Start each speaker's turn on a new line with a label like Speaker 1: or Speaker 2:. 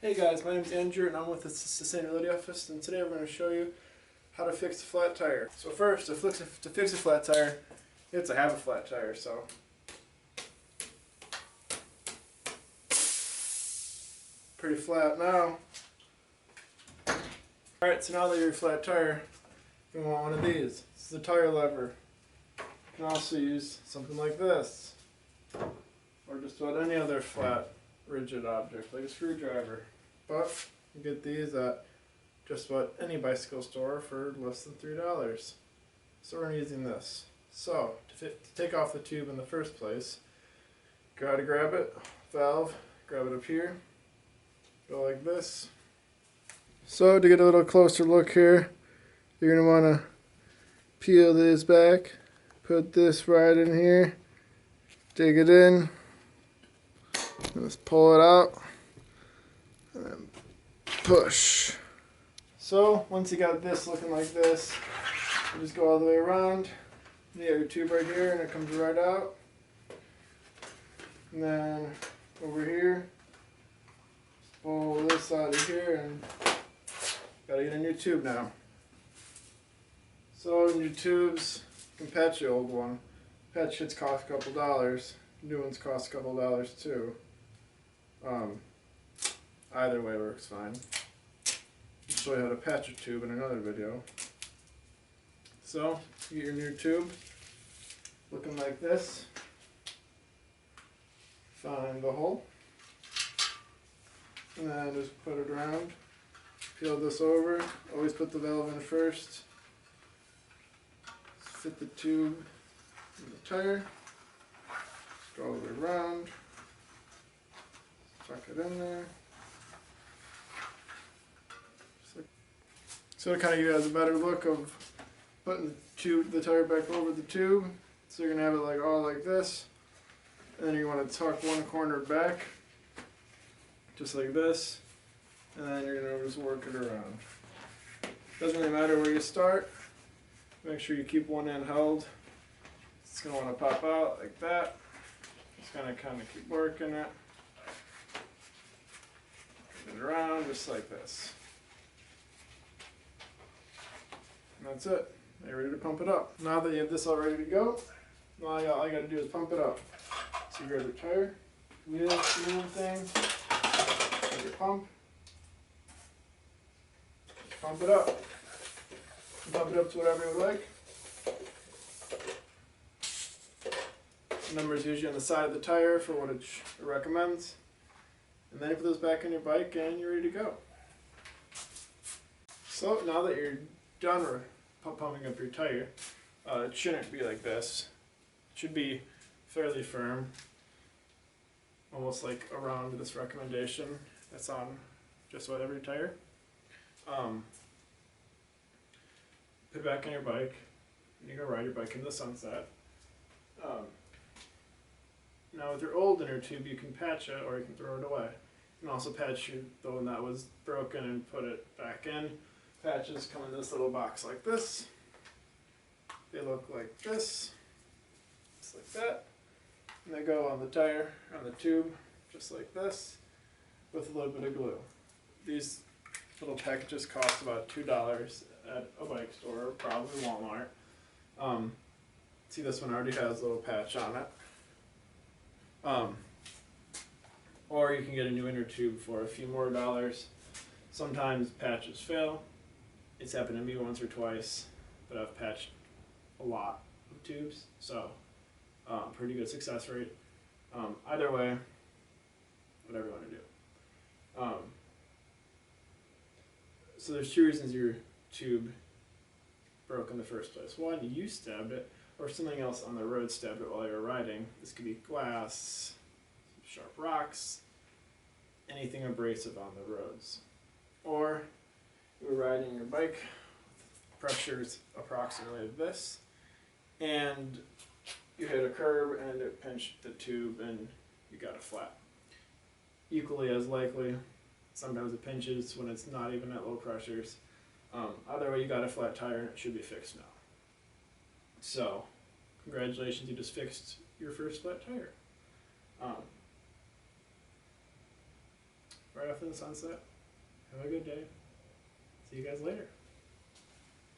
Speaker 1: Hey guys, my name is Andrew and I'm with the Sustainability Office, and today we're going to show you how to fix a flat tire. So first, to fix a flat tire, you have to have a flat tire. So pretty flat now. Alright, so now that you're a flat tire, you want one of these. This is a tire lever. You can also use something like this, or just about any other flat, rigid object, like a screwdriver. But you get these at just about any bicycle store for less than $3. So we're using this. So to take off the tube in the first place, gotta grab it, valve, grab it up here, go like this. So to get a little closer look here, you're gonna wanna peel this back, put this right in here, dig it in, just pull it out, and then push. So once you got this looking like this, you just go all the way around. You have your tube right here and it comes right out. And then over here, pull this out of here and gotta get a new tube now. So new tubes, you can patch the old one. Patch kits cost a couple dollars. New ones cost a couple dollars too. Either way works fine. I'll show you how to patch a tube in another video. So, you get your new tube, looking like this. Find the hole, and then just put it around. Peel this over. Always put the valve in first. Fit the tube in the tire. Go all the way around. Tuck it in there. So to kind of give you guys a better look of putting the tire back over the tube. So you're gonna have it like all like this, and then you want to tuck one corner back, just like this, and then you're gonna just work it around. Doesn't really matter where you start. Make sure you keep one end held. It's gonna want to pop out like that. Just gonna kind of keep working it. And around just like this. And that's it. Now you're ready to pump it up. Now that you have this all ready to go, all you gotta do is pump it up. So you grab your tire, wheel thing, grab your pump it up. Pump it up to whatever you like. The number is usually on the side of the tire for what it recommends. And then you put those back on your bike and you're ready to go. So now that you're done pumping up your tire, it shouldn't be like this. It should be fairly firm, almost like around this recommendation that's on just about every tire. Put it back on your bike, and you go ride your bike into the sunset. Now with your old inner tube, you can patch it or you can throw it away. You can also patch the one that was broken and put it back in. Patches come in this little box like this. They look like this, just like that. And they go on the tire, on the tube, just like this, with a little bit of glue. These little packages cost about $2 at a bike store, or probably Walmart. See, this one already has a little patch on it. Or you can get a new inner tube for a few more dollars. Sometimes patches fail. It's happened to me once or twice, but I've patched a lot of tubes, so pretty good success rate. Either way, whatever you want to do. So there's two reasons your tube broke in the first place. One, you stabbed it, or something else on the road stabbed it while you were riding. This could be glass, sharp rocks, anything abrasive on the roads. Or you were riding your bike, pressure's approximately this, and you hit a curb and it pinched the tube and you got a flat. Equally as likely, sometimes it pinches when it's not even at low pressures. Either way, you got a flat tire and it should be fixed now. So, congratulations, you just fixed your first flat tire. right after the sunset. Have a good day. See you guys later.